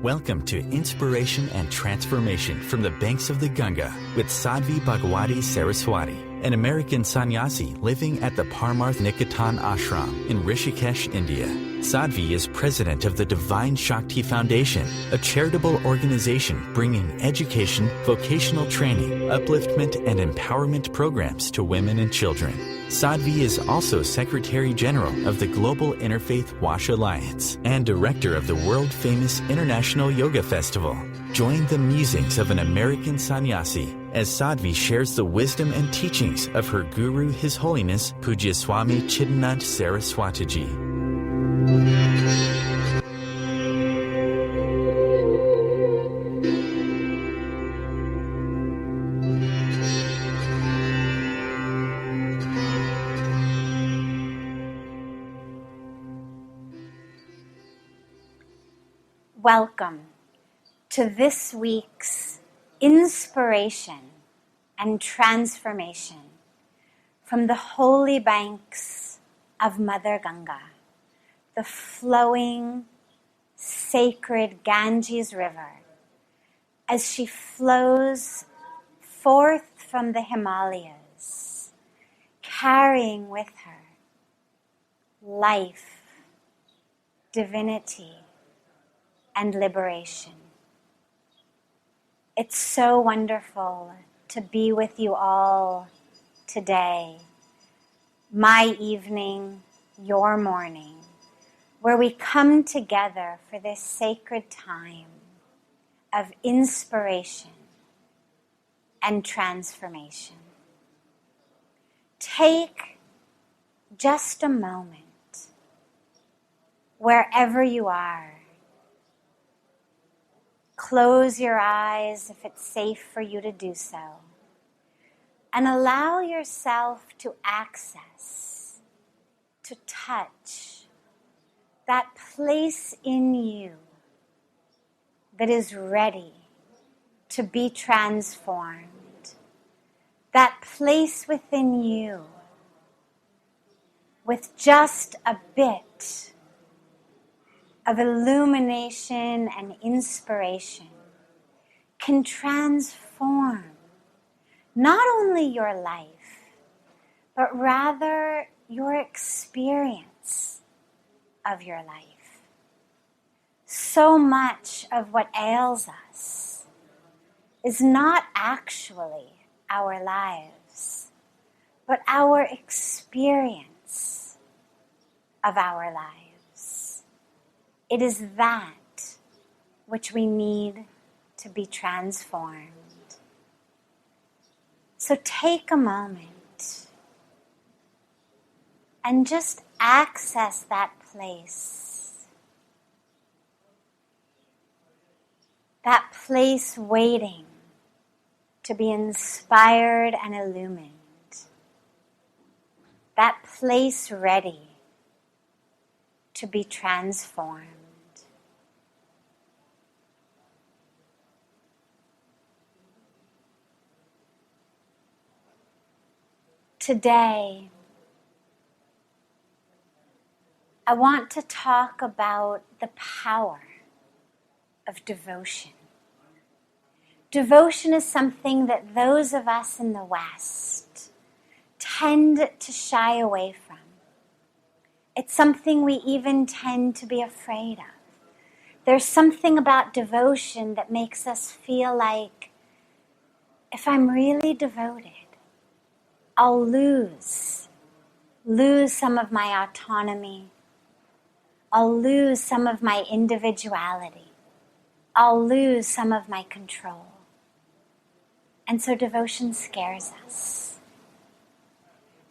Welcome to Inspiration and Transformation from the Banks of the Ganga with Sadhvi Bhagawati Saraswati, an American sannyasi living at the Parmarth Niketan ashram in Rishikesh, India. Sadhvi is president of the Divine Shakti Foundation, a charitable organization bringing education, vocational training, upliftment, and empowerment programs to women and children. Sadhvi is also Secretary General of the Global Interfaith Wash Alliance and Director of the world-famous International Yoga Festival. Join the musings of an American sannyasi as Sadhvi shares the wisdom and teachings of her guru, His Holiness Pujya Swami Chidanand Saraswati Ji. Welcome to this week's Inspiration and Transformation from the holy banks of Mother Ganga, the flowing, sacred Ganges River, as she flows forth from the Himalayas, carrying with her life, divinity, and liberation. It's so wonderful to be with you all today, my evening, your morning, where we come together for this sacred time of inspiration and transformation. Take just a moment, wherever you are. Close your eyes if it's safe for you to do so, and allow yourself to access, to touch that place in you that is ready to be transformed, that place within you with just a bit of illumination and inspiration can transform not only your life, but rather your experience of your life. So much of what ails us is not actually our lives, but our experience of our lives. It is that which we need to be transformed. So take a moment and just access that place waiting to be inspired and illumined, that place ready to be transformed. Today, I want to talk about the power of devotion. Devotion is something that those of us in the West tend to shy away from. It's something we even tend to be afraid of. There's something about devotion that makes us feel like, if I'm really devoted, I'll lose some of my autonomy. I'll lose some of my individuality. I'll lose some of my control. And so devotion scares us.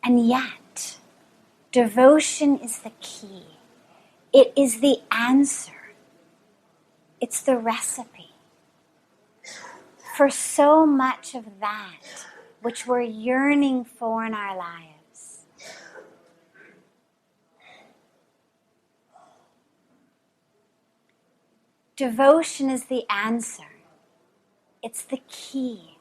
And yet, devotion is the key. It is the answer. It's the recipe for so much of that which we're yearning for in our lives. Devotion is the answer. It's the key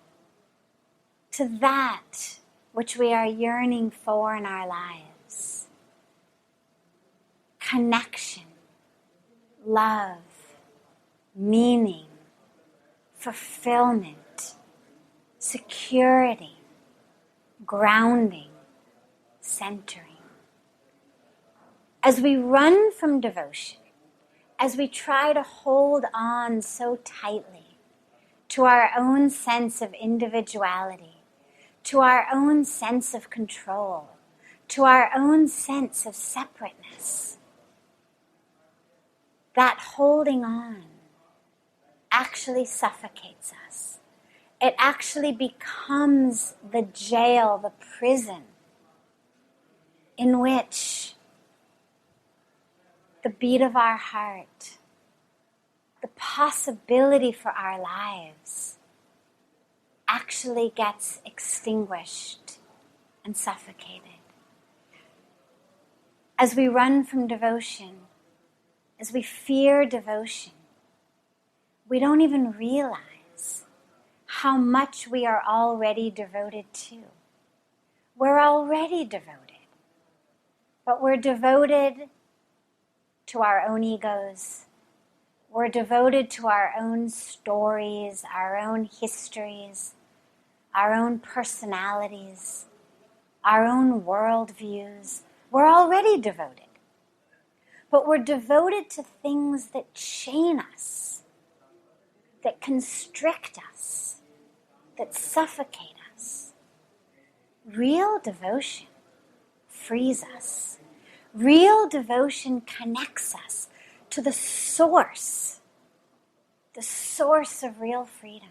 to that which we are yearning for in our lives. Connection, love, meaning, fulfillment, security, grounding, centering. As we run from devotion, as we try to hold on so tightly to our own sense of individuality, to our own sense of control, to our own sense of separateness, that holding on actually suffocates us. It actually becomes the jail, the prison, in which the beat of our heart, the possibility for our lives actually gets extinguished and suffocated. As we run from devotion, as we fear devotion, we don't even realize how much we are already devoted to. We're already devoted, but we're devoted to our own egos. We're devoted to our own stories, our own histories, our own personalities, our own worldviews. We're already devoted. But we're devoted to things that chain us, that constrict us, that suffocate us. Real devotion frees us. Real devotion connects us to the source of real freedom.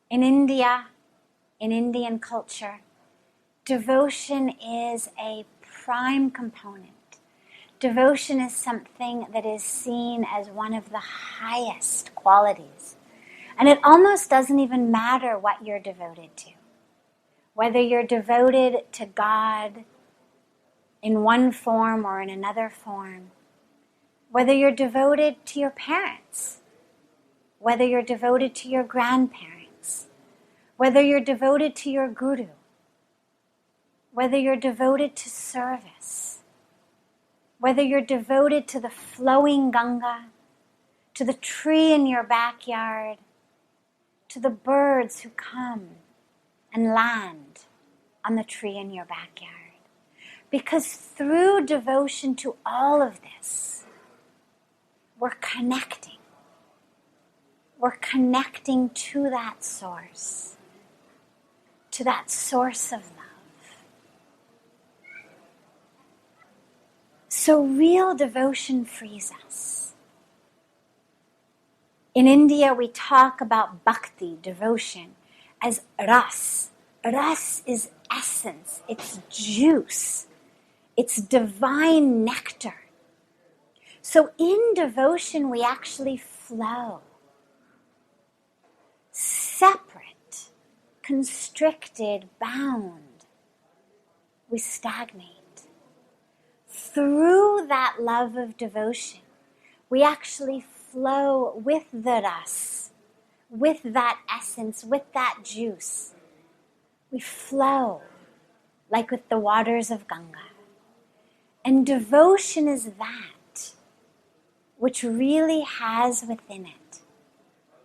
In India, in Indian culture, devotion is a prime component. Devotion is something that is seen as one of the highest qualities. And it almost doesn't even matter what you're devoted to. Whether you're devoted to God in one form or in another form, whether you're devoted to your parents, whether you're devoted to your grandparents, whether you're devoted to your guru, whether you're devoted to service, whether you're devoted to the flowing Ganga, to the tree in your backyard, to the birds who come and land on the tree in your backyard. Because through devotion to all of this, we're connecting. We're connecting to that source of love. So real devotion frees us. In India, we talk about bhakti, devotion, as ras. Ras is essence, it's juice. It's divine nectar. So in devotion, we actually flow. Separate, constricted, bound, we stagnate. Through that love of devotion, we actually flow with the ras, with that essence, with that juice. We flow like with the waters of Ganga. And devotion is that which really has within it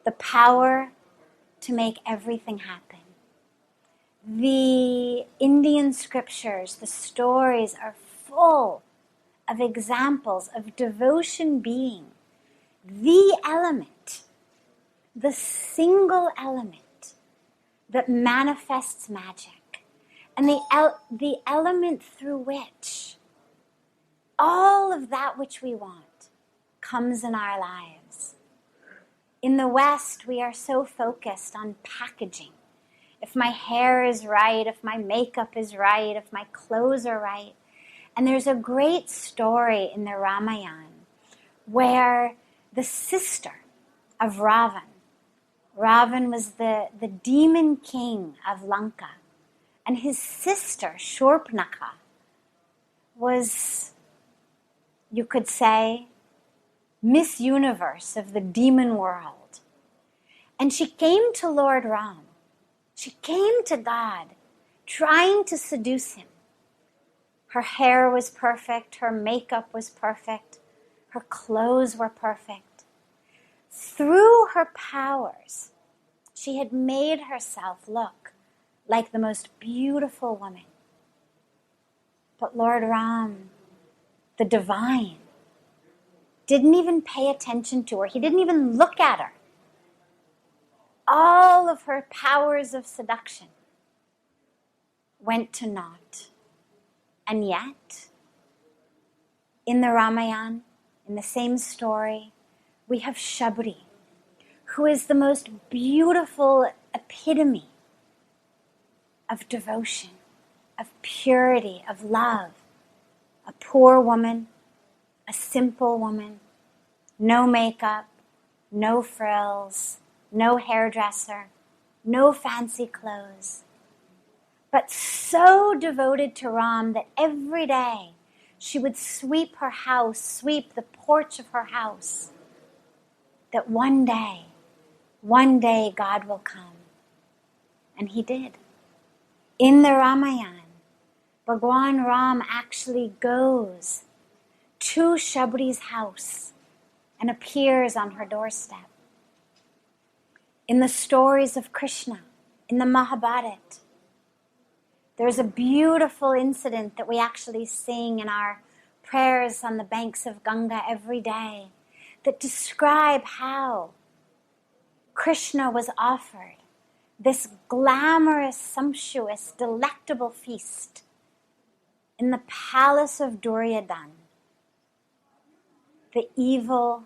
the power to make everything happen. The Indian scriptures, the stories are full of examples of devotion being the element, the single element that manifests magic, and the element through which all of that which we want comes in our lives. In the West, we are so focused on packaging. If my hair is right, if my makeup is right, if my clothes are right. And there's a great story in the Ramayana where the sister of Ravan was the demon king of Lanka. And his sister, Shurpanakha, was, you could say, Miss Universe of the demon world. And she came to Lord Ram. She came to God, trying to seduce him. Her hair was perfect, her makeup was perfect, her clothes were perfect. Through her powers, she had made herself look like the most beautiful woman. But Lord Ram, the divine, didn't even pay attention to her. He didn't even look at her. All of her powers of seduction went to naught. And yet, in the Ramayana, in the same story, we have Shabri, who is the most beautiful epitome of devotion, of purity, of love. A poor woman, a simple woman, no makeup, no frills, no hairdresser, no fancy clothes, but so devoted to Ram that every day she would sweep her house, sweep the porch of her house, that one day God will come. And he did. In the Ramayana, Bhagwan Ram actually goes to Shabri's house and appears on her doorstep. In the stories of Krishna, in the Mahabharata, there's a beautiful incident that we actually sing in our prayers on the banks of Ganga every day that describe how Krishna was offered this glamorous, sumptuous, delectable feast in the palace of Duryodhana, the evil,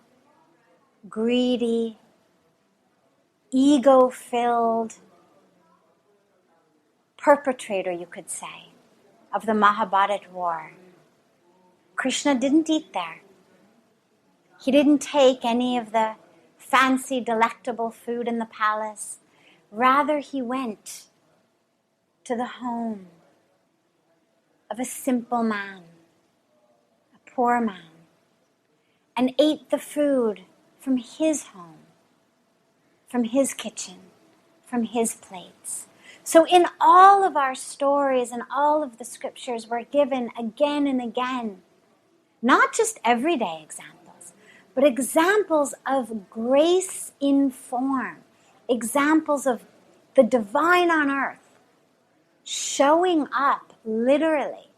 greedy, ego-filled perpetrator, you could say, of the Mahabharata war. Krishna didn't eat there. He didn't take any of the fancy, delectable food in the palace. Rather, he went to the home of a simple man, a poor man, and ate the food from his home, from his kitchen, from his plates. So in all of our stories and all of the scriptures, we're given again and again, not just everyday examples, but examples of grace in form, examples of the divine on earth showing up literally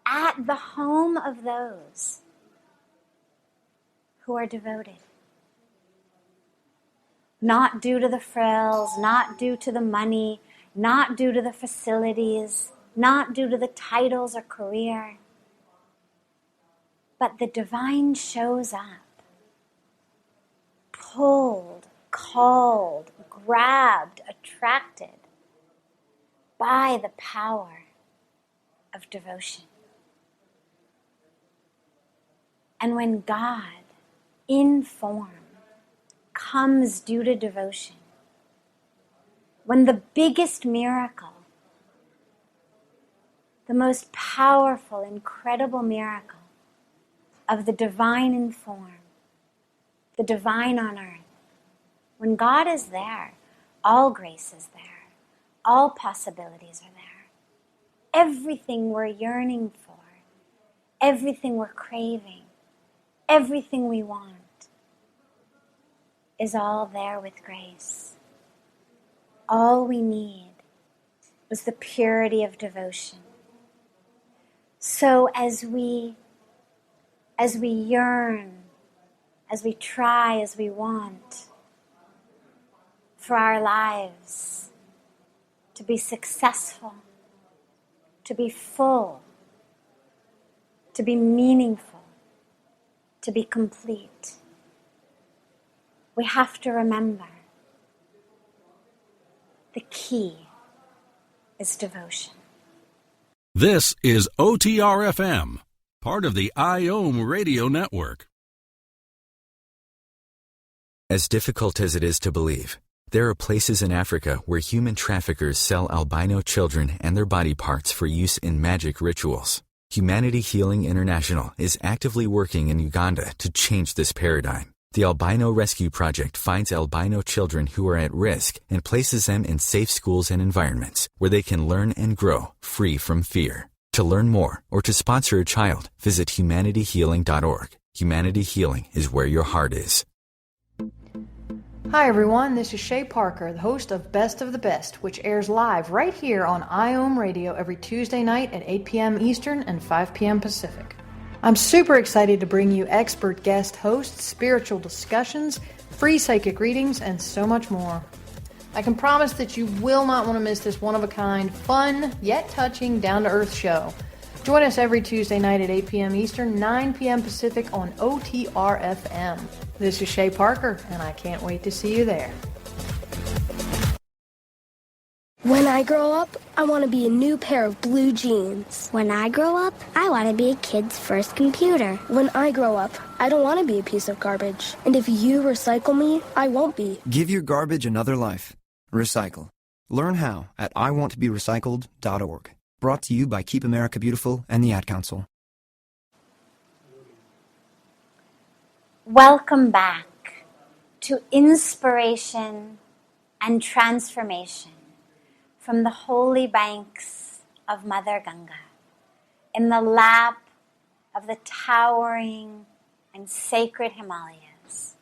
at the home of those who are devoted. Not due to the frills, not due to the money, not due to the facilities, not due to the titles or career, but the divine shows up, pulled, called, grabbed, attracted by the power of devotion. And when God, in form, comes due to devotion, when the biggest miracle, the most powerful, incredible miracle of the divine in form, the divine on earth, when God is there, all grace is there, all possibilities are there. Everything we're yearning for, everything we're craving, everything we want is all there with grace. All we need is the purity of devotion. So as we yearn, as we try, as we want for our lives to be successful, to be full, to be meaningful, to be complete, we have to remember the key is devotion. This is OTR-FM, part of the IOM radio network. As difficult as it is to believe, there are places in Africa where human traffickers sell albino children and their body parts for use in magic rituals. Humanity Healing International is actively working in Uganda to change this paradigm. The Albino Rescue Project finds albino children who are at risk and places them in safe schools and environments where they can learn and grow free from fear. To learn more or to sponsor a child, visit humanityhealing.org. Humanity Healing is where your heart is. Hi everyone, this is Shay Parker, the host of Best of the Best, which airs live right here on IOM Radio every Tuesday night at 8 p.m. Eastern and 5 p.m. Pacific. I'm super excited to bring you expert guest hosts, spiritual discussions, free psychic readings, and so much more. I can promise that you will not want to miss this one-of-a-kind, fun, yet touching, down-to-earth show. Join us every Tuesday night at 8 p.m. Eastern, 9 p.m. Pacific on OTR-FM. This is Shay Parker, and I can't wait to see you there. When I grow up, I want to be a new pair of blue jeans. When I grow up, I want to be a kid's first computer. When I grow up, I don't want to be a piece of garbage. And if you recycle me, I won't be. Give your garbage another life. Recycle. Learn how at iwanttoberecycled.org. Brought to you by Keep America Beautiful and the Ad Council. Welcome back to inspiration and transformation from the holy banks of Mother Ganga, in the lap of the towering and sacred Himalayas.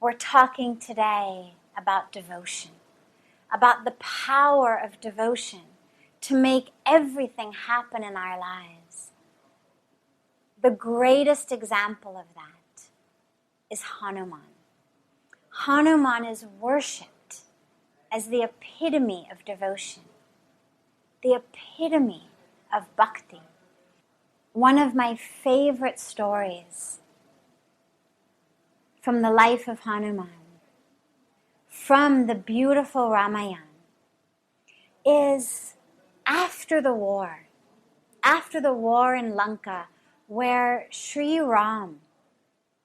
We're talking today about devotion, about the power of devotion to make everything happen in our lives. The greatest example of that is Hanuman. Hanuman is worshipped as the epitome of devotion, the epitome of bhakti. One of my favorite stories from the life of Hanuman, from the beautiful Ramayana, is after the war in Lanka, where Sri Ram,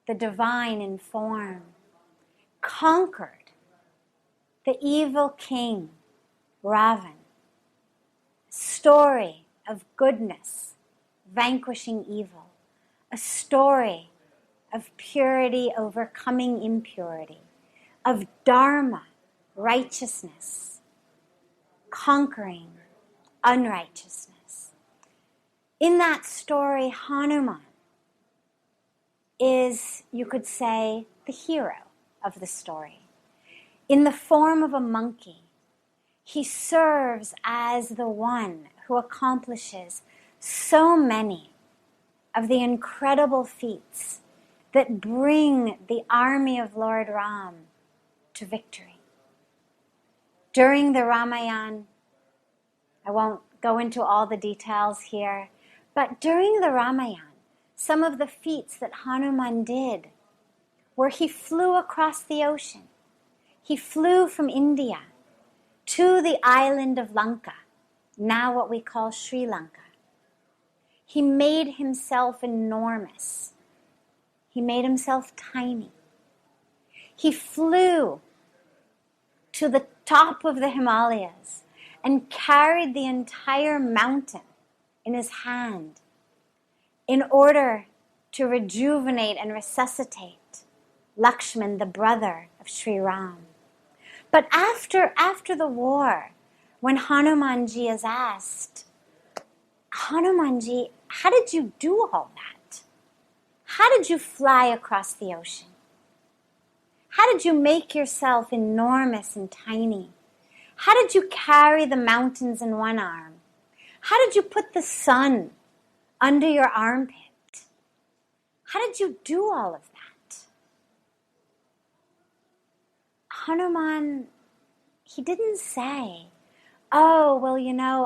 the divine in form, conquered the evil king, Ravan. Story of goodness vanquishing evil. A story of purity overcoming impurity. Of dharma, righteousness, conquering unrighteousness. In that story, Hanuman is, you could say, the hero of the story. In the form of a monkey, he serves as the one who accomplishes so many of the incredible feats that bring the army of Lord Ram to victory. During the Ramayana, I won't go into all the details here, but during the Ramayana, some of the feats that Hanuman did, where he flew across the ocean. He flew from India to the island of Lanka, now what we call Sri Lanka. He made himself enormous. He made himself tiny. He flew to the top of the Himalayas and carried the entire mountain in his hand in order to rejuvenate and resuscitate Lakshman, the brother of Sri Ram. But after the war, when Hanumanji is asked, Hanumanji, how did you do all that? How did you fly across the ocean? How did you make yourself enormous and tiny? How did you carry the mountains in one arm? How did you put the sun under your armpit? How did you do all of that? Hanuman, he didn't say, oh, well,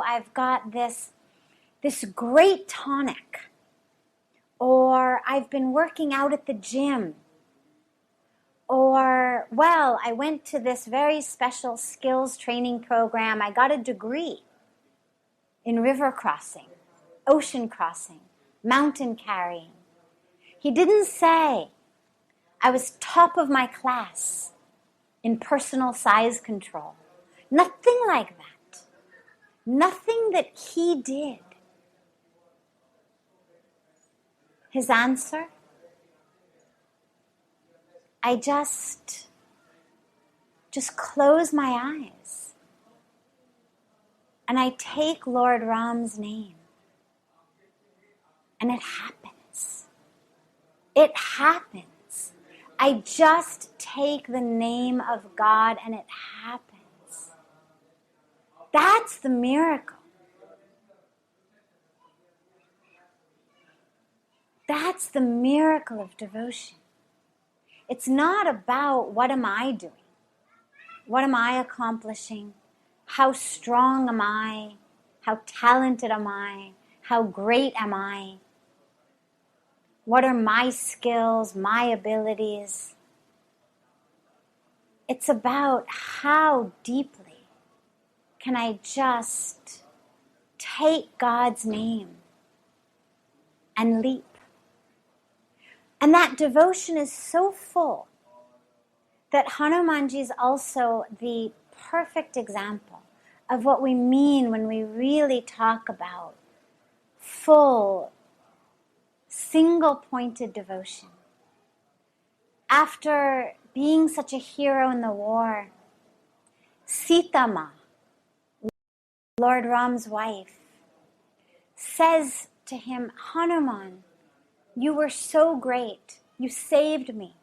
I've got this great tonic, or I've been working out at the gym, or, well, I went to this very special skills training program. I got a degree in river crossing, ocean crossing, mountain carrying. He didn't say, I was top of my class in personal size control. Nothing like that. Nothing that he did. His answer? I just close my eyes and I take Lord Ram's name, and it happens. It happens. I just take the name of God and it happens. That's the miracle. That's the miracle of devotion. It's not about what am I doing? What am I accomplishing? How strong am I? How talented am I? How great am I? What are my skills, my abilities? It's about how deeply can I just take God's name and leap. And that devotion is so full that Hanumanji is also the perfect example of what we mean when we really talk about full, single-pointed devotion. After being such a hero in the war, Sita Ma, Lord Ram's wife, says to him, Hanuman, you were so great. You saved me.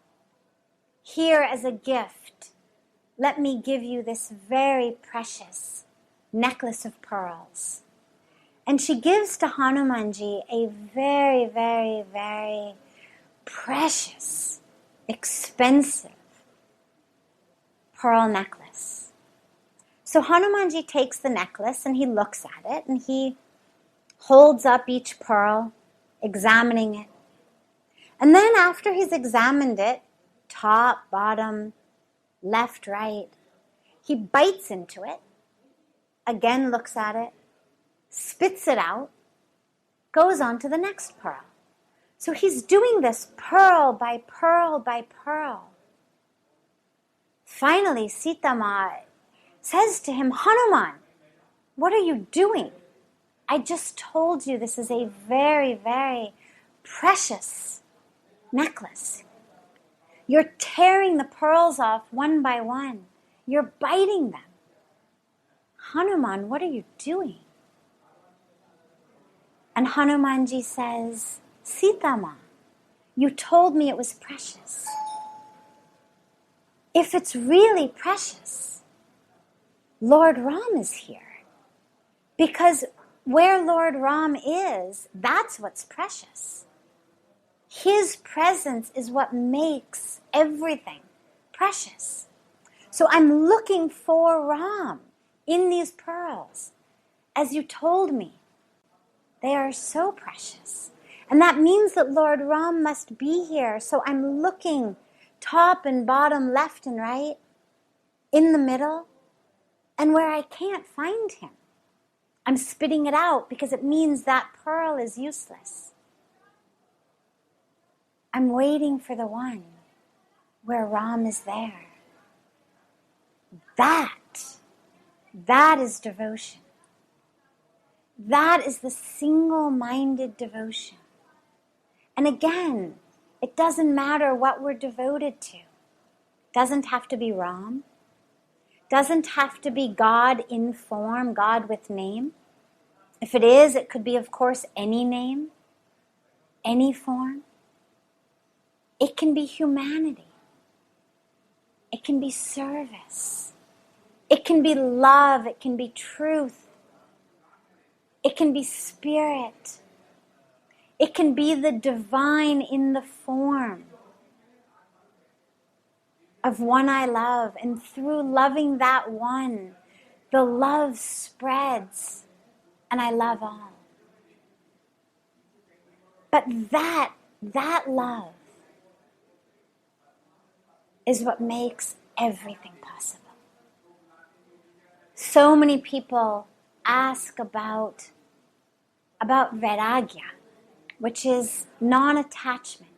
Here as a gift, let me give you this very precious necklace of pearls. And she gives to Hanumanji a very, very, very precious, expensive pearl necklace. So Hanumanji takes the necklace and he looks at it and he holds up each pearl, examining it. And then after he's examined it, top, bottom, left, right, he bites into it, again looks at it, spits it out, goes on to the next pearl. So he's doing this pearl by pearl by pearl. Finally, Sita Ma says to him, Hanuman, what are you doing? I just told you this is a very, very precious necklace. You're tearing the pearls off one by one. You're biting them. Hanuman, what are you doing? And Hanumanji says, Sita Ma, you told me it was precious. If it's really precious, Lord Ram is here. Because where Lord Ram is, that's what's precious. His presence is what makes everything precious. So I'm looking for Ram in these pearls. As you told me, they are so precious. And that means that Lord Ram must be here. So I'm looking top and bottom, left and right, in the middle, and where I can't find him, I'm spitting it out because it means that pearl is useless. I'm waiting for the one where Ram is there. That is devotion. That is the single-minded devotion. And again, it doesn't matter what we're devoted to. Doesn't have to be Ram. Doesn't have to be God in form, God with name. If it is, it could be, of course, any name, any form. It can be humanity. It can be service. It can be love. It can be truth. It can be spirit. It can be the divine in the form of one I love. And through loving that one, the love spreads and I love all. But that love is what makes everything possible. So many people ask about vairagya, which is non-attachment,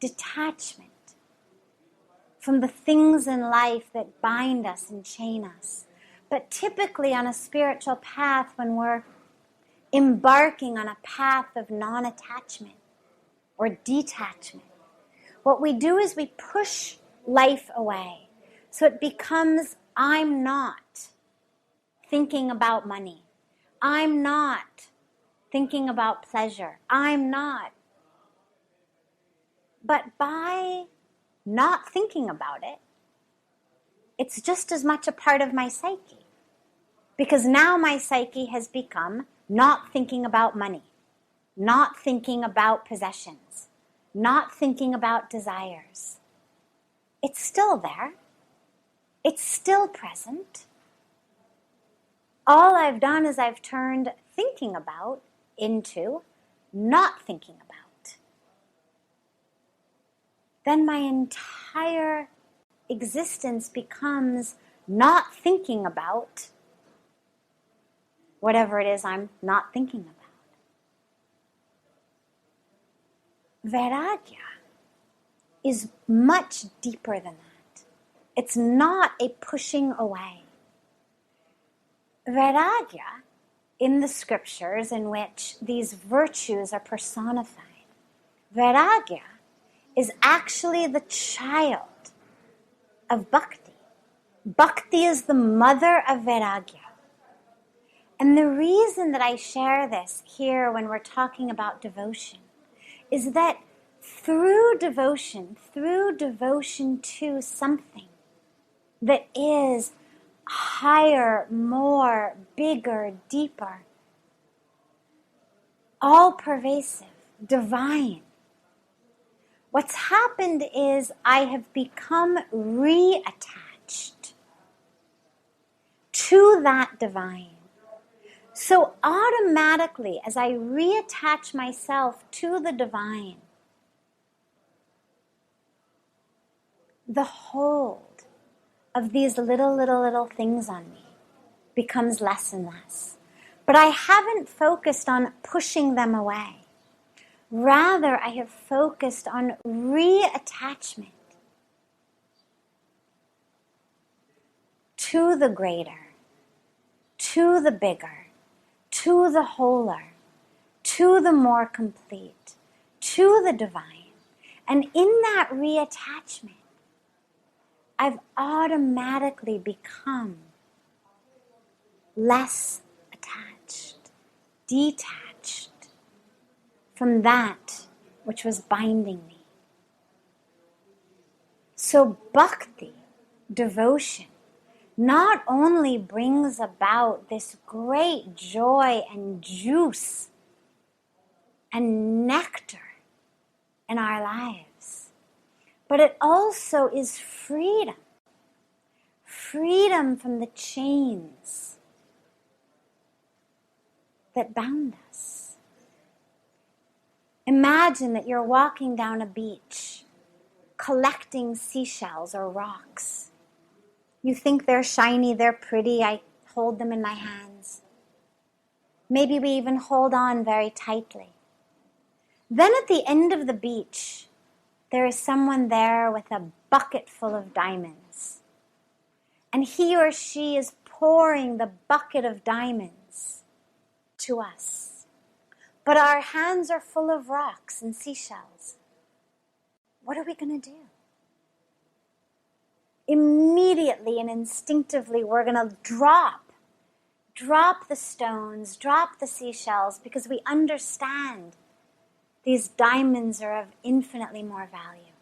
detachment from the things in life that bind us and chain us. But typically on a spiritual path, when we're embarking on a path of non-attachment or detachment, what we do is we push life away. So it becomes, I'm not thinking about money. I'm not thinking about pleasure. I'm not. But by not thinking about it, it's just as much a part of my psyche. Because now my psyche has become not thinking about money, not thinking about possessions, not thinking about desires. It's still there. It's still present. All I've done is I've turned thinking about into not thinking about. Then my entire existence becomes not thinking about whatever it is I'm not thinking about. Vairagya is much deeper than that. It's not a pushing away. Vairagya, in the scriptures in which these virtues are personified, Vairagya is actually the child of Bhakti. Bhakti is the mother of Vairagya. And the reason that I share this here when we're talking about devotion is that through devotion to something that is higher, more, bigger, deeper, all-pervasive, divine, what's happened is I have become reattached to that divine. So automatically, as I reattach myself to the divine, the hold of these little things on me becomes less and less. But I haven't focused on pushing them away. Rather, I have focused on reattachment to the greater, to the bigger, to the wholer, to the more complete, to the divine. And in that reattachment, I've automatically become less attached, detached from that which was binding me. So bhakti, devotion, not only brings about this great joy and juice and nectar in our lives, but it also is freedom. Freedom from the chains that bound us. Imagine that you're walking down a beach, collecting seashells or rocks. You think they're shiny, they're pretty, I hold them in my hands. Maybe we even hold on very tightly. Then at the end of the beach, there is someone there with a bucket full of diamonds. And he or she is pouring the bucket of diamonds to us. But our hands are full of rocks and seashells. What are we going to do? Immediately and instinctively, we're going to drop the stones, drop the seashells, because we understand these diamonds are of infinitely more value.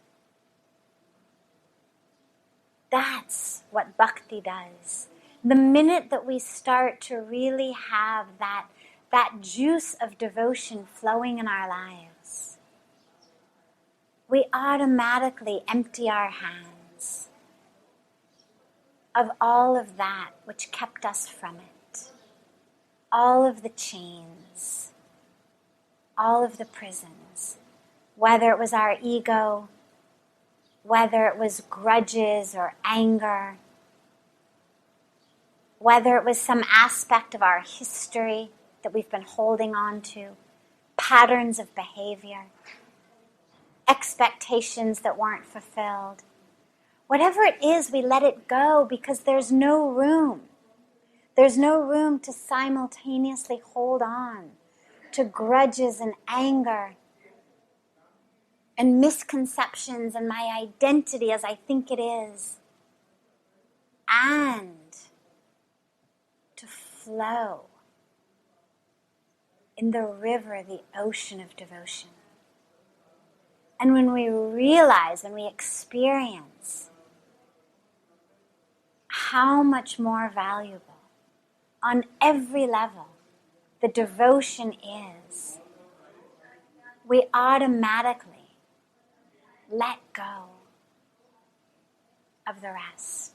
That's what bhakti does. The minute that we start to really have that juice of devotion flowing in our lives, we automatically empty our hands of all of that which kept us from it, all of the chains, all of the prisons, whether it was our ego, whether it was grudges or anger, whether it was some aspect of our history that we've been holding on to, patterns of behavior, expectations that weren't fulfilled. Whatever it is, we let it go because there's no room. There's no room to simultaneously hold on to grudges and anger and misconceptions and my identity as I think it is, and to flow in the river, the ocean of devotion. And when we realize, when we experience how much more valuable on every level the devotion is, we automatically let go of the rest.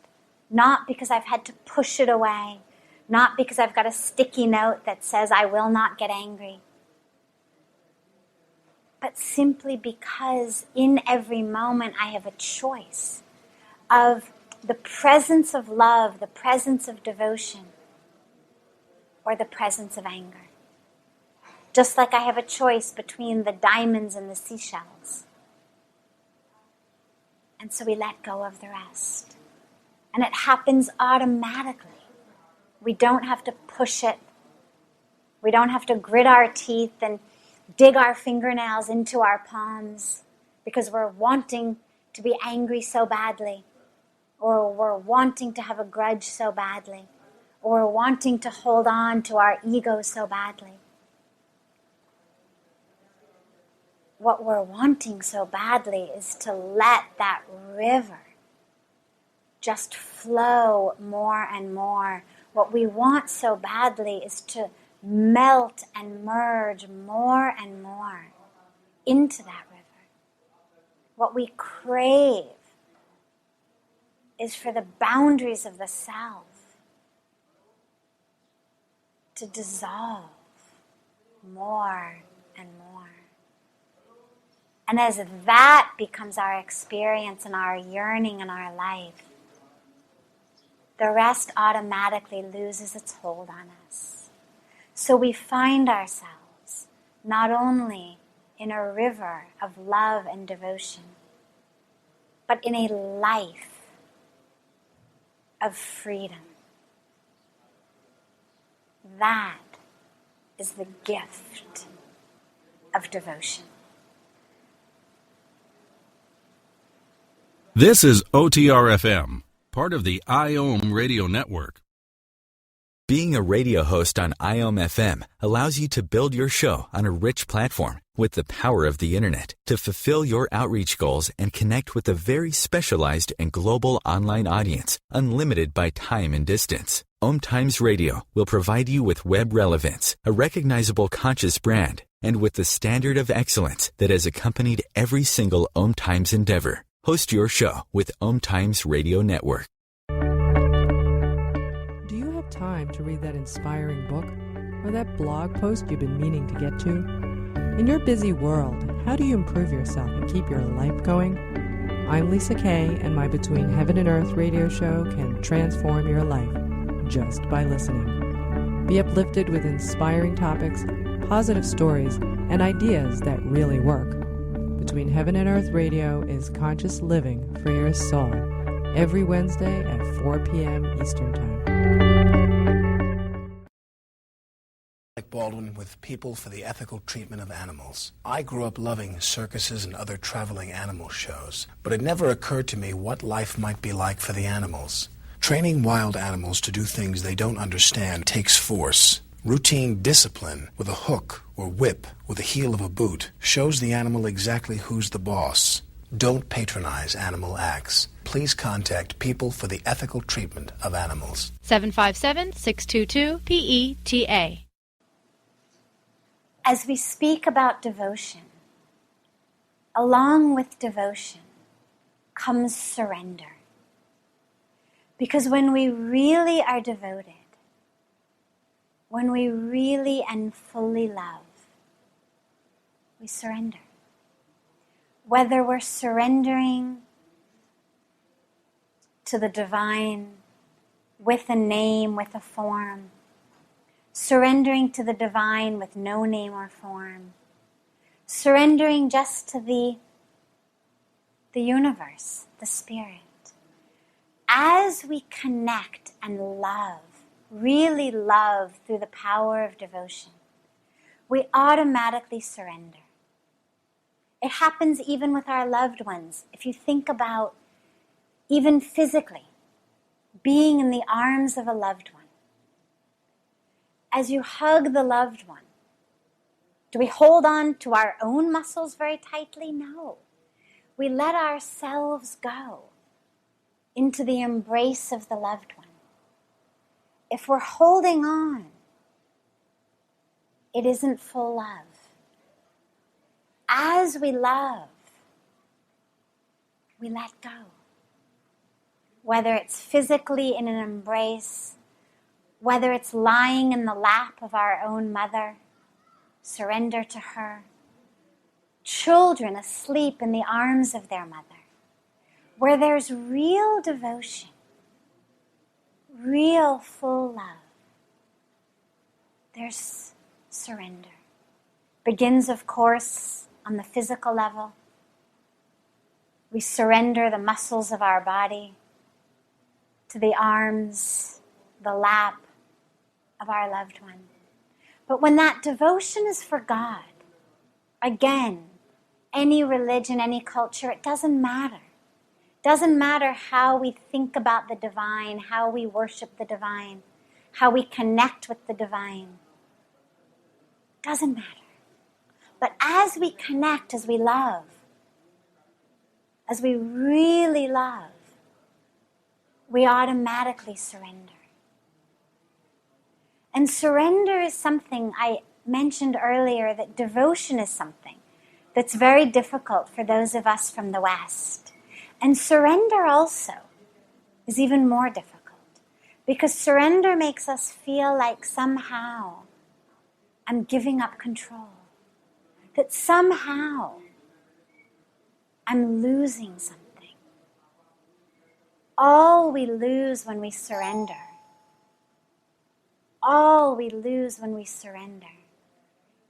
Not because I've had to push it away, not because I've got a sticky note that says I will not get angry, but simply because in every moment I have a choice of the presence of love, the presence of devotion, or the presence of anger. Just like I have a choice between the diamonds and the seashells. And so we let go of the rest. And it happens automatically. We don't have to push it. We don't have to grit our teeth and dig our fingernails into our palms because we're wanting to be angry so badly, or we're wanting to have a grudge so badly, or we're wanting to hold on to our ego so badly. What we're wanting so badly is to let that river just flow more and more. What we want so badly is to melt and merge more and more into that river. What we crave is for the boundaries of the self to dissolve more and more. And as that becomes our experience and our yearning in our life, the rest automatically loses its hold on us. So we find ourselves not only in a river of love and devotion, but in a life of freedom. That is the gift of devotion. This is OTR-FM, part of the IOM radio network. Being a radio host on IOM FM allows you to build your show on a rich platform with the power of the internet to fulfill your outreach goals and connect with a very specialized and global online audience, unlimited by time and distance. OMTimes Radio will provide you with web relevance, a recognizable conscious brand, and with the standard of excellence that has accompanied every single OMTimes endeavor. Host your show with OMTimes Radio Network. Do you have time to read that inspiring book or that blog post you've been meaning to get to? In your busy world, how do you improve yourself and keep your life going? I'm Lisa Kay, and my Between Heaven and Earth radio show can transform your life just by listening. Be uplifted with inspiring topics, positive stories, and ideas that really work. Between Heaven and Earth Radio is conscious living for your soul, every Wednesday at 4 p.m. Eastern Time. Like Baldwin with People for the Ethical Treatment of Animals. I grew up loving circuses and other traveling animal shows, but it never occurred to me what life might be like for the animals. Training wild animals to do things they don't understand takes force. Routine discipline with a hook or whip with the heel of a boot shows the animal exactly who's the boss. Don't patronize animal acts. Please contact People for the Ethical Treatment of Animals. 757-622-PETA. As we speak about devotion, along with devotion comes surrender. Because when we really are devoted, when we really and fully love, we surrender. Whether we're surrendering to the divine with a name, with a form, surrendering to the divine with no name or form, surrendering just to the universe, the spirit. As we connect and love, really love through the power of devotion, we automatically surrender. It happens even with our loved ones. If you think about even physically being in the arms of a loved one, as you hug the loved one, do we hold on to our own muscles very tightly? No. we let ourselves go into the embrace of the loved one. If we're holding on, it isn't full love. As we love, we let go. Whether it's physically in an embrace, whether it's lying in the lap of our own mother, surrender to her. Children asleep in the arms of their mother, where there's real devotion, real full love, there's surrender. Begins, of course, on the physical level. We surrender the muscles of our body to the arms, the lap of our loved one. But when that devotion is for God, again, any religion, any culture, it doesn't matter. It doesn't matter how we think about the divine, how we worship the divine, how we connect with the divine. It doesn't matter. But as we connect, as we love, as we really love, we automatically surrender. And surrender is something I mentioned earlier, that devotion is something that's very difficult for those of us from the West. And surrender also is even more difficult, because surrender makes us feel like somehow I'm giving up control, that somehow I'm losing something. All we lose when we surrender, all we lose when we surrender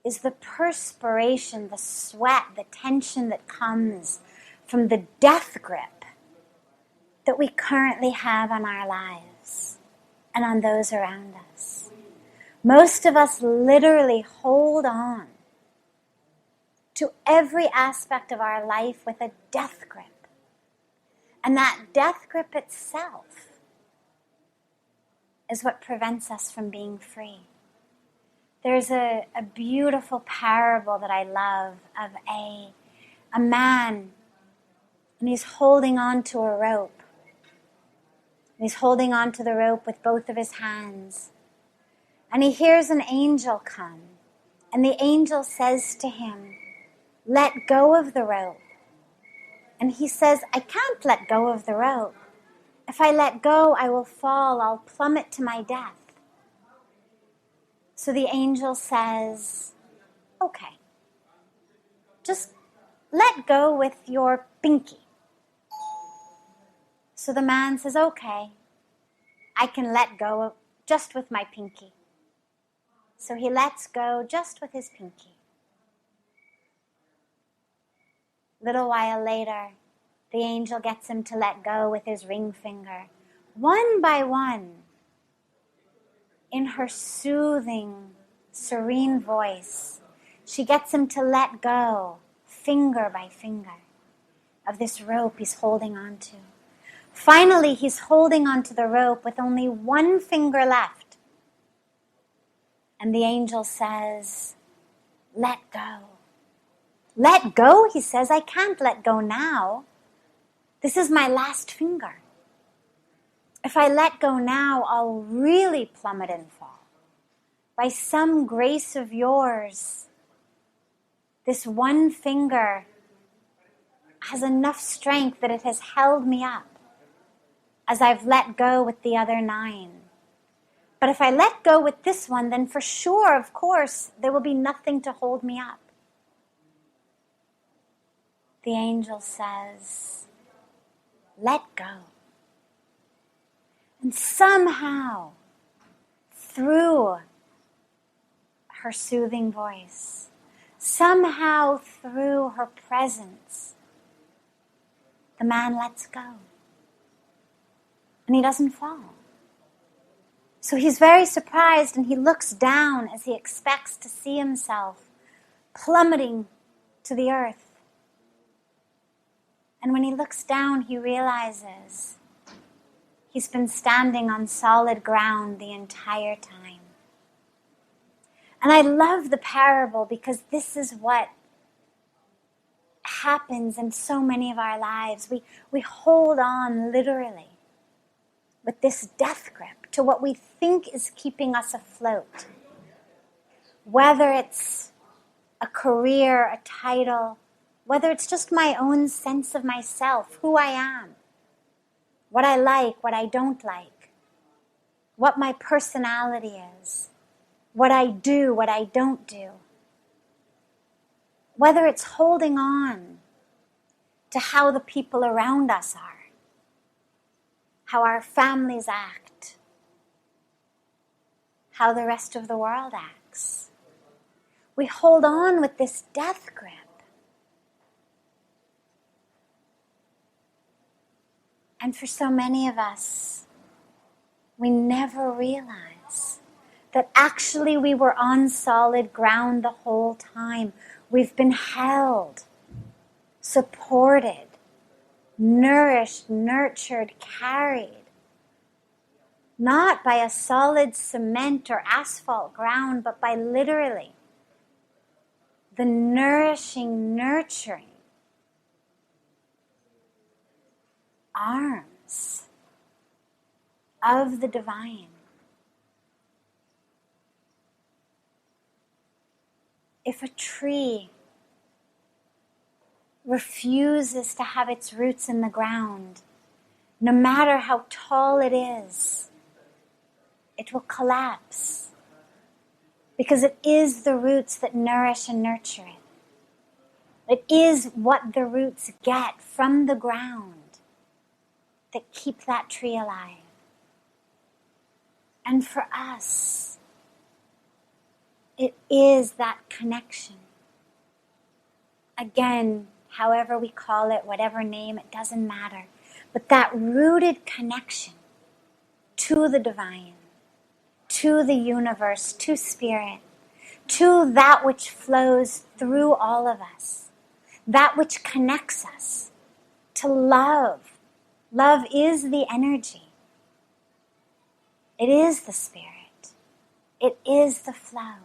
is the perspiration, the sweat, the tension that comes from the death grip that we currently have on our lives and on those around us. Most of us literally hold on to every aspect of our life with a death grip. And that death grip itself is what prevents us from being free. There's a beautiful parable that I love of a man, and he's holding on to a rope. And he's holding on to the rope with both of his hands. And he hears an angel come, and the angel says to him, "Let go of the rope." And he says, "I can't let go of the rope. If I let go, I will fall. I'll plummet to my death." So the angel says, "Okay, just let go with your pinky." So the man says, "Okay, I can let go just with my pinky." So he lets go just with his pinky. Little while later, the angel gets him to let go with his ring finger. One by one, in her soothing, serene voice, she gets him to let go, finger by finger, of this rope he's holding on to. Finally, he's holding on to the rope with only one finger left. And the angel says, "Let go." "Let go?" he says. "I can't let go now. This is my last finger. If I let go now, I'll really plummet and fall. By some grace of yours, this one finger has enough strength that it has held me up as I've let go with the other 9. But if I let go with this one, then for sure, of course, there will be nothing to hold me up." The angel says, "Let go." And somehow, through her soothing voice, somehow through her presence, the man lets go. And he doesn't fall. So he's very surprised, and he looks down as he expects to see himself plummeting to the earth. And when he looks down, he realizes he's been standing on solid ground the entire time. And I love the parable because this is what happens in so many of our lives. We hold on literally with this death grip to what we think is keeping us afloat. Whether it's a career, a title, whether it's just my own sense of myself, who I am, what I like, what I don't like, what my personality is, what I do, what I don't do. Whether it's holding on to how the people around us are, how our families act, how the rest of the world acts. We hold on with this death grip. And for so many of us, we never realize that actually we were on solid ground the whole time. We've been held, supported, nourished, nurtured, carried. Not by a solid cement or asphalt ground, but by literally the nourishing, nurturing arms of the divine. If a tree refuses to have its roots in the ground, no matter how tall it is, it will collapse. Because it is the roots that nourish and nurture it. It is what the roots get from the ground that keep that tree alive. And for us, it is that connection. Again, however we call it, whatever name, it doesn't matter. But that rooted connection to the divine, to the universe, to spirit, to that which flows through all of us, that which connects us to love. Love is the energy. It is the spirit. It is the flow.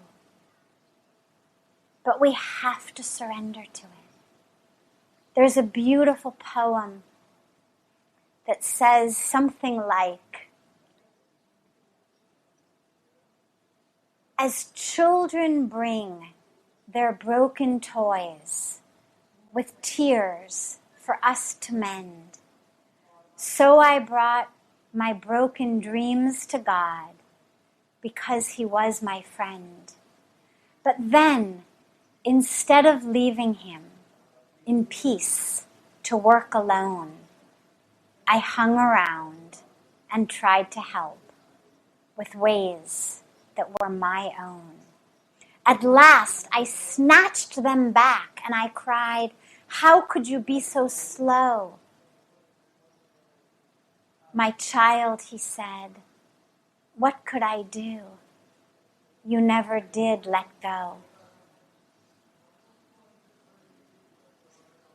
But we have to surrender to it. There's a beautiful poem that says something like, as children bring their broken toys with tears for us to mend, so I brought my broken dreams to God because He was my friend. But then, instead of leaving Him in peace to work alone, I hung around and tried to help with ways that were my own. At last, I snatched them back and I cried, "How could you be so slow?" "My child," He said, "what could I do? You never did let go."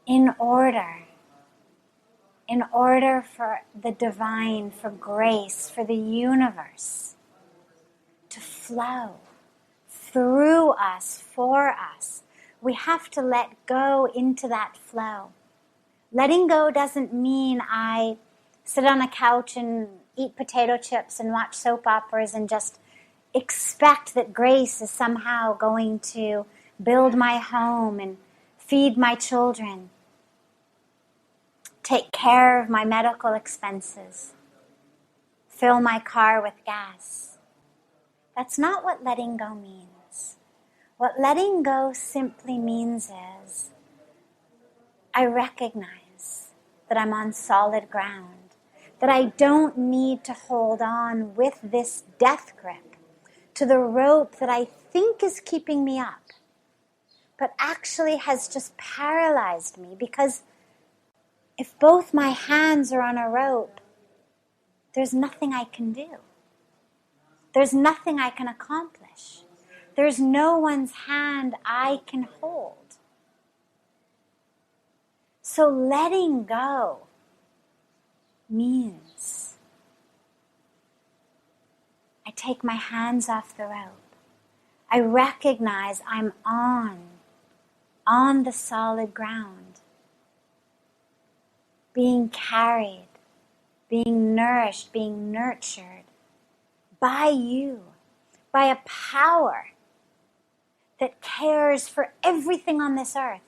In order for the divine, for grace, for the universe to flow through us, for us, we have to let go into that flow. Letting go doesn't mean I sit on a couch and eat potato chips and watch soap operas and just expect that grace is somehow going to build my home and feed my children, take care of my medical expenses, fill my car with gas. That's not what letting go means. What letting go simply means is I recognize that I'm on solid ground, that I don't need to hold on with this death grip to the rope that I think is keeping me up, but actually has just paralyzed me, because if both my hands are on a rope, there's nothing I can do. There's nothing I can accomplish. There's no one's hand I can hold. So letting go means I take my hands off the rope. I recognize I'm on the solid ground. being carried, being nourished, being nurtured by you, by a power that cares for everything on this earth.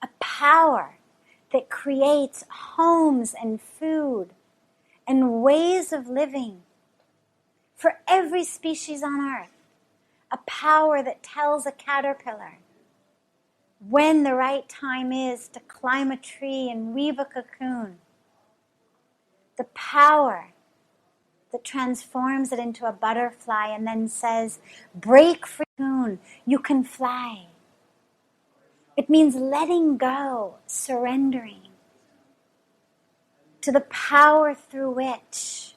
A power that creates homes and food and ways of living for every species on earth. A power that tells a caterpillar when the right time is to climb a tree and weave a cocoon. The power that transforms it into a butterfly and then says, break free, cocoon, you can fly. It means letting go, surrendering to the power through which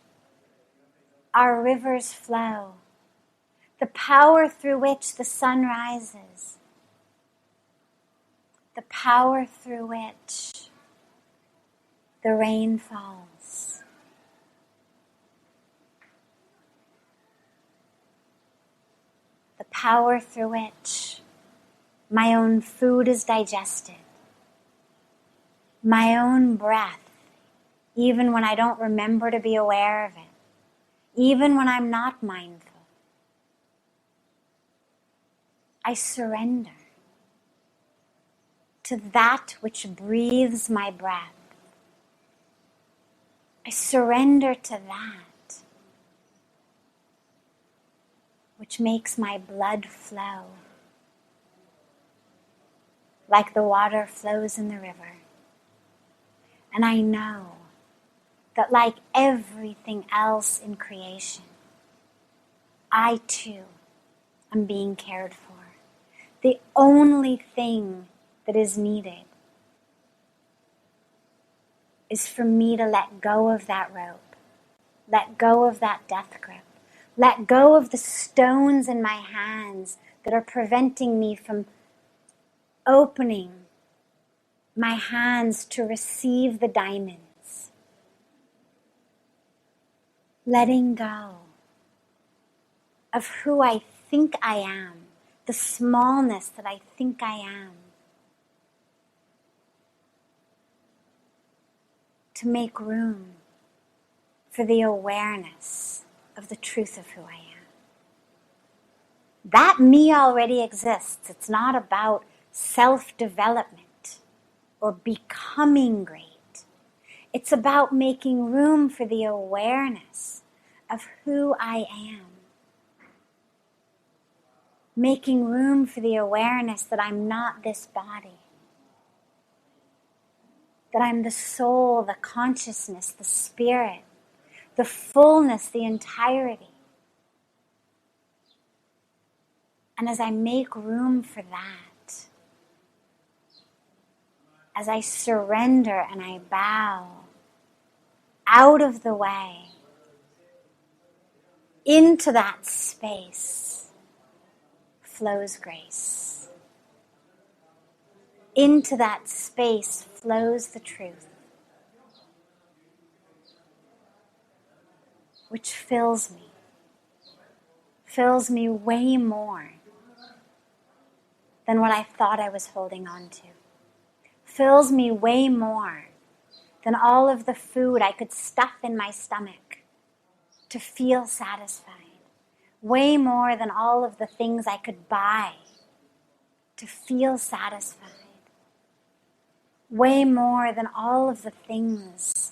our rivers flow, the power through which the sun rises, the power through which the rain falls. The power through which my own food is digested, my own breath, even when I don't remember to be aware of it, even when I'm not mindful. I surrender to that which breathes my breath. I surrender to that which makes my blood flow like the water flows in the river. And I know that like everything else in creation, I too am being cared for. The only thing that is needed is for me to let go of that rope, let go of that death grip, let go of the stones in my hands that are preventing me from opening my hands to receive the diamonds. Letting go of who I think I am, the smallness that I think I am, to make room for the awareness of the truth of who I am. That me already exists. It's not about self-development or becoming great. It's about making room for the awareness of who I am. Making room for the awareness that I'm not this body. That I'm the soul, the consciousness, the spirit, the fullness, the entirety. And as I make room for that, as I surrender and I bow out of the way into that space, flows grace. Into that space flows the truth, which fills me way more than what I thought I was holding on to. Fills me way more than all of the food I could stuff in my stomach to feel satisfied. Way more than all of the things I could buy to feel satisfied. Way more than all of the things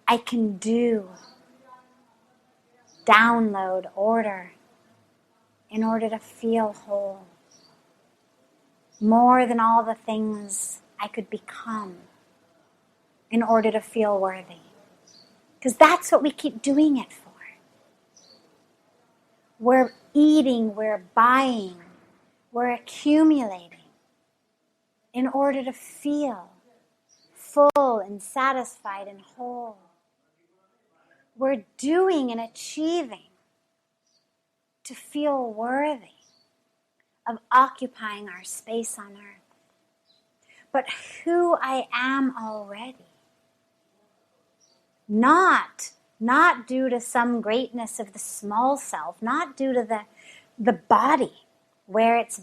I can do, download, order, in order to feel whole. More than all the things I could become in order to feel worthy. Because that's what we keep doing it for. We're eating, we're buying, we're accumulating in order to feel full and satisfied and whole. We're doing and achieving to feel worthy of occupying our space on earth. But who I am already, not due to some greatness of the small self, not due to the body where it's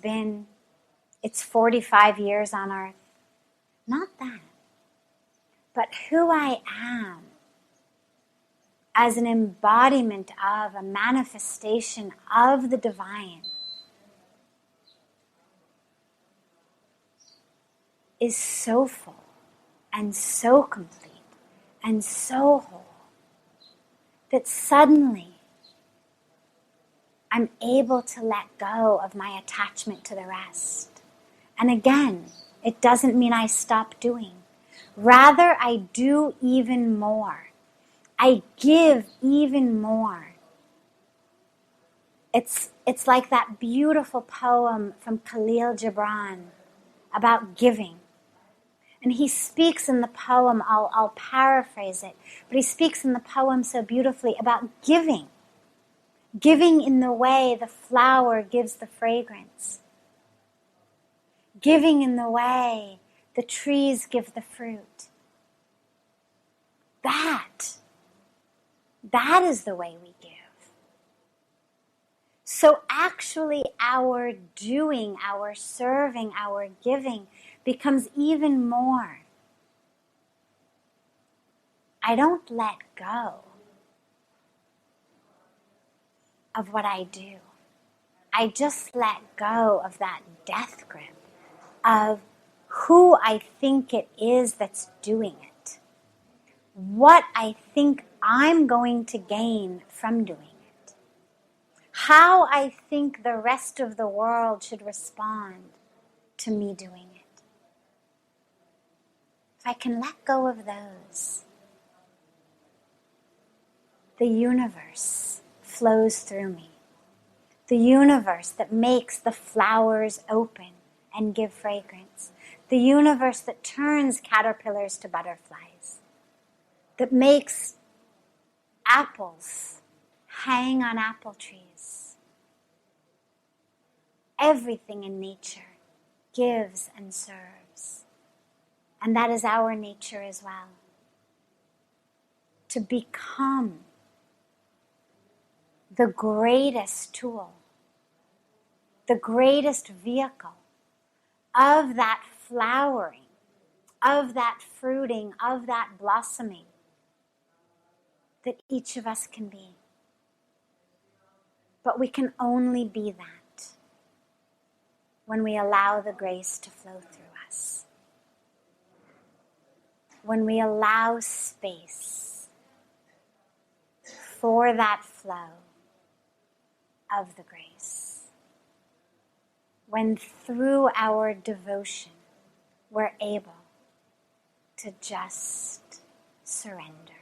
45 years on earth, Not that. But who I am as an embodiment of, a manifestation of the divine is so full and so complete and so whole that suddenly I'm able to let go of my attachment to the rest. And again, it doesn't mean I stop doing. Rather, I do even more. I give even more. It's like that beautiful poem from Khalil Gibran about giving. And he speaks in the poem, I'll paraphrase it, but he speaks in the poem so beautifully about giving. Giving in the way the flower gives the fragrance. Giving in the way the trees give the fruit. That is the way we give. So actually our doing, our serving, our giving becomes even more. I don't let go of what I do. I just let go of that death grip of who I think it is that's doing it. What I think I'm going to gain from doing it. How I think the rest of the world should respond to me doing it. If I can let go of those, the universe flows through me. The universe that makes the flowers open and give fragrance. The universe that turns caterpillars to butterflies. That makes apples hang on apple trees. Everything in nature gives and serves. And that is our nature as well. To become the greatest tool, the greatest vehicle of that flowering, of that fruiting, of that blossoming that each of us can be. But we can only be that when we allow the grace to flow through us. When we allow space for that flow of the grace. When through our devotion we're able to just surrender.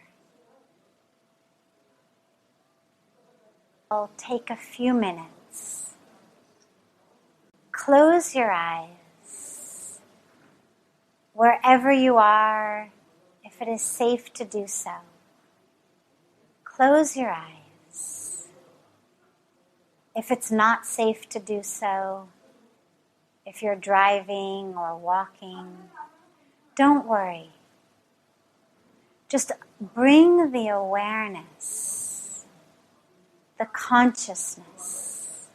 I'll take a few minutes. Close your eyes. Wherever you are, if it is safe to do so. Close your eyes. If it's not safe to do so, if you're driving or walking, don't worry. Just bring the awareness, the consciousness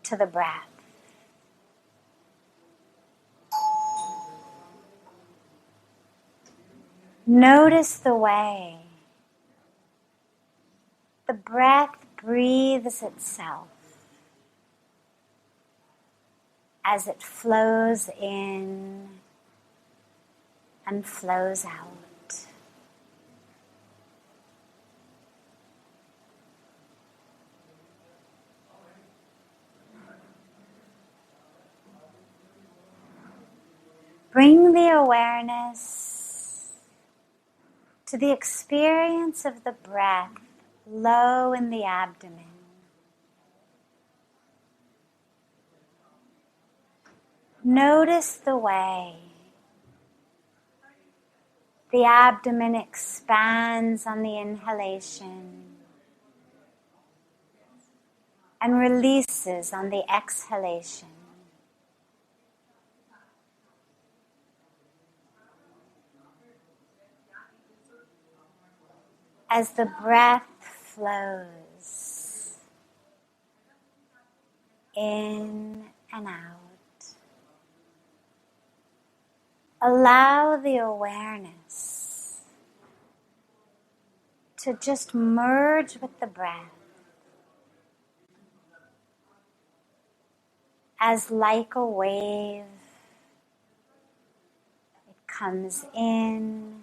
to the breath. Notice the way the breath breathes itself as it flows in and flows out. Bring the awareness to the experience of the breath low in the abdomen. Notice the way the abdomen expands on the inhalation and releases on the exhalation. As the breath flows in and out, allow the awareness to just merge with the breath as like a wave. It comes in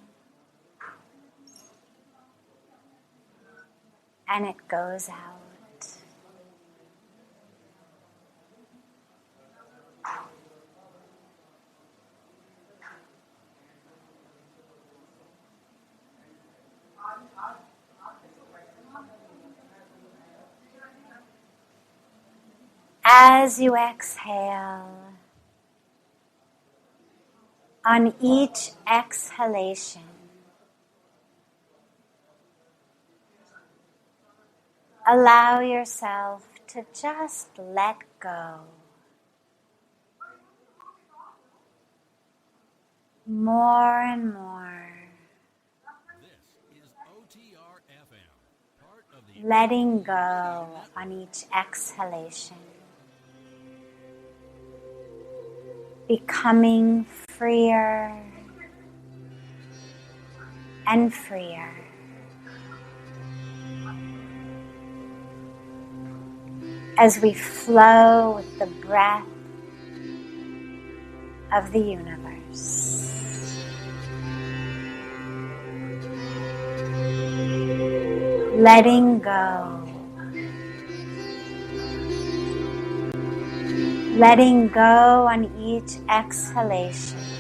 and it goes out. As you exhale, on each exhalation, allow yourself to just let go. More and more. This is OTR-FM, part of the Letting go on each exhalation. Becoming freer and freer. As we flow with the breath of the universe. Letting go. Letting go on each exhalation.